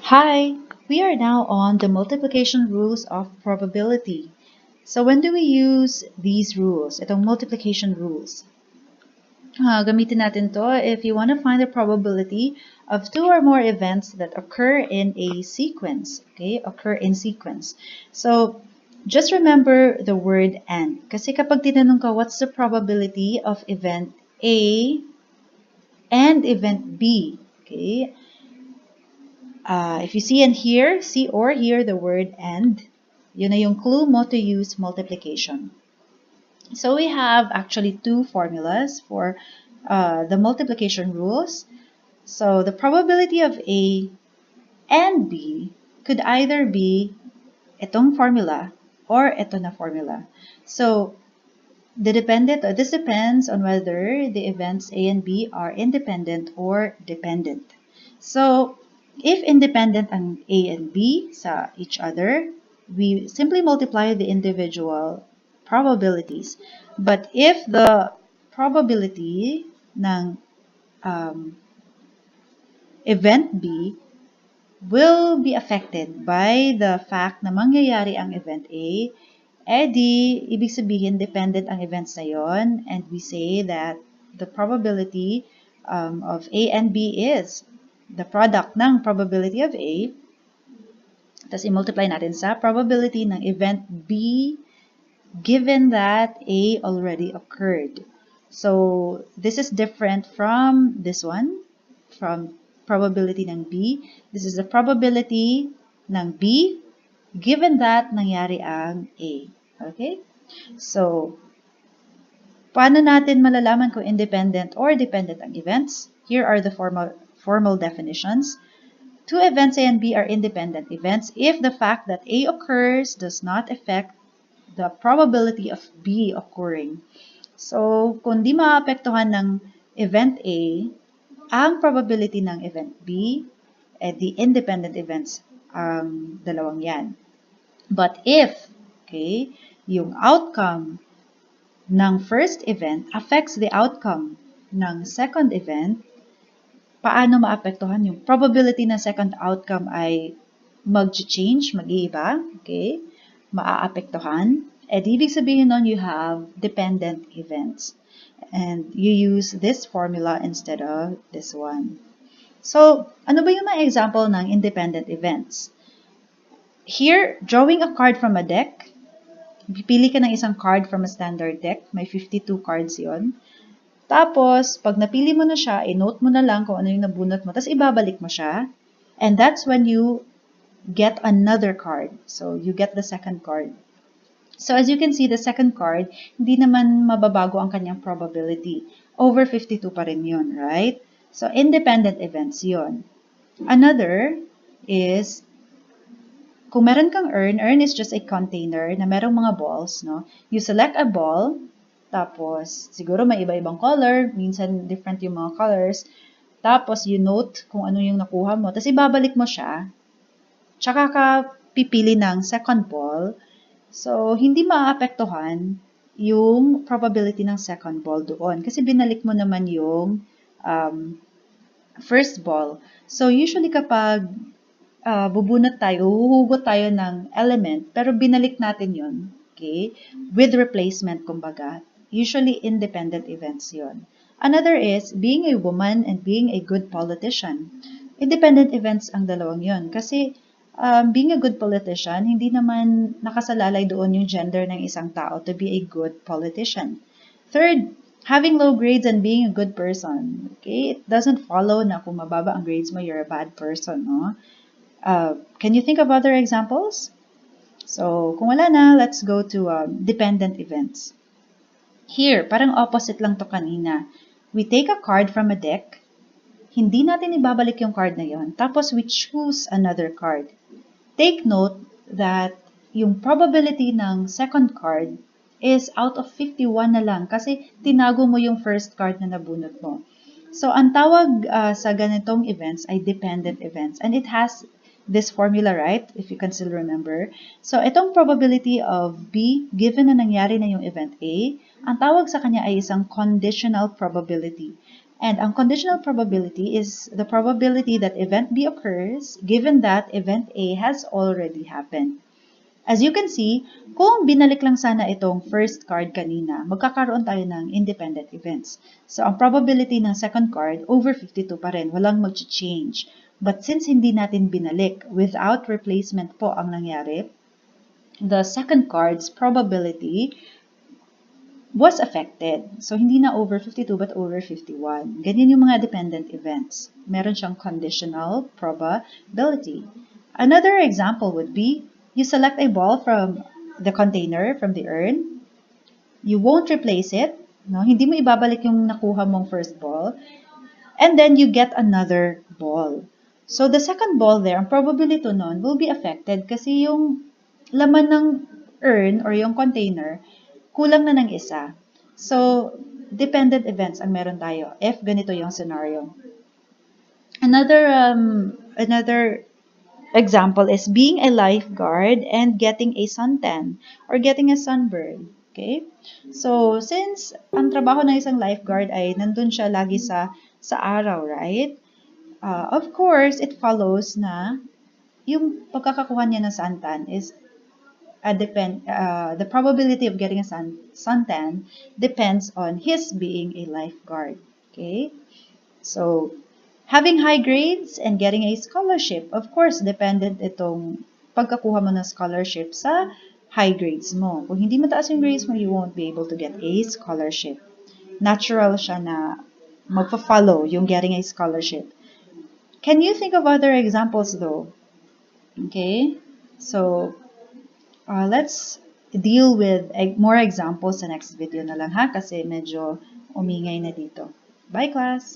Hi, we are now on the multiplication rules of probability. So when do we use these rules? Itong multiplication rules. Gamitin natin to if you want to find the probability of two or more events that occur in a sequence. Okay, occur in sequence. So just remember the word and. Kasi kapag tinanong ka, what's the probability of event A and event B? Okay, if you see or hear the word and, yun na yung clue mo to use multiplication. So we have actually two formulas for the multiplication rules. So the probability of A and B could either be itong formula or ito na formula. So this depends on whether the events A and B are independent or dependent. So if independent ang A and B sa each other, we simply multiply the individual probabilities. But if the probability ng event B will be affected by the fact na mangyayari ang event A, ibig sabihin dependent ang events na yon, and we say that the probability of A and B is the product ng probability of A, tapos i-multiply natin sa probability ng event B given that A already occurred. So this is different from this one, from probability ng B. This is the probability ng B given that nangyari ang A. Okay? So, paano natin malalaman kung independent or dependent ang events? Here are the formal definitions. Two events A and B are independent events if the fact that A occurs does not affect the probability of B occurring. So, kung di maapektuhan ng event A, ang probability ng event B, the independent events ang dalawang yan. But if, okay, yung outcome ng first event affects the outcome ng second event, paano maapektuhan yung probability ng second outcome ay mag-change, mag-iiba, okay? Maaapektuhan. Ibig sabihin nun, you have dependent events. And you use this formula instead of this one. So, ano ba yung mga example ng independent events? Here, drawing a card from a deck. Pipili ka ng isang card from a standard deck. May 52 cards yon. Tapos, pag napili mo na siya, i-note mo na lang kung ano yung nabunot mo. Tapos, ibabalik mo siya. And that's when you get another card. So, you get the second card. So, as you can see, the second card, hindi naman mababago ang kanyang probability. Over 52 pa rin yun, right? So, independent events yun. Another is, kung meron kang urn is just a container na merong mga balls, no? You select a ball, tapos siguro may iba-ibang color, minsan different yung mga colors, tapos you note kung ano yung nakuha mo, tapos ibabalik mo siya, tsaka ka pipili ng second ball, so hindi maapektuhan yung probability ng second ball doon, kasi binalik mo naman yung first ball. So usually kapag bubunot tayo, huhugot tayo ng element, pero binalik natin yun, okay? With replacement, kumbaga. Usually, independent events yun. Another is, being a woman and being a good politician. Independent events ang dalawang yun. Kasi, being a good politician, hindi naman nakasalalay doon yung gender ng isang tao to be a good politician. Third, having low grades and being a good person. Okay? It doesn't follow na kung mababa ang grades mo, you're a bad person, no? Can you think of other examples? So, kung wala na, let's go to dependent events. Here, parang opposite lang to kanina. We take a card from a deck. Hindi natin ibabalik yung card na yon. Tapos, we choose another card. Take note that yung probability ng second card is out of 51 na lang kasi tinago mo yung first card na nabunot mo. So, ang tawag sa ganitong events ay dependent events. And it has this formula, right? If you can still remember. So, itong probability of B, given na nangyari na yung event A, ang tawag sa kanya ay isang conditional probability. And ang conditional probability is the probability that event B occurs given that event A has already happened. As you can see, kung binalik lang sana itong first card kanina, magkakaroon tayo ng independent events. So, ang probability ng second card, over 52 pa rin. Walang mag-change. But since hindi natin binalik, without replacement po ang nangyari, the second card's probability was affected. So, hindi na over 52 but over 51. Ganyan yung mga dependent events. Meron siyang conditional probability. Another example would be, you select a ball from the container, from the urn. You won't replace it. No? Hindi mo ibabalik yung nakuha mong first ball. And then you get another ball. So, the second ball there, ang probability nun will be affected kasi yung laman ng urn or yung container, kulang na ng isa. So, dependent events ang meron tayo if ganito yung scenario. Another example is being a lifeguard and getting a suntan or getting a sunburn. Okay? So, since ang trabaho ng isang lifeguard ay nandun siya lagi sa araw, right? Of course, it follows na yung pagkakakuha niya ng suntan is the probability of getting a suntan depends on his being a lifeguard. Okay? So, having high grades and getting a scholarship, of course, dependent itong pagkakuha mo ng scholarship sa high grades mo. Kung hindi mataas yung grades mo, you won't be able to get a scholarship. Natural siya na magpa-follow yung getting a scholarship. Can you think of other examples though? Okay, so let's deal with more examples sa next video na lang ha, kasi medyo umingay na dito. Bye class!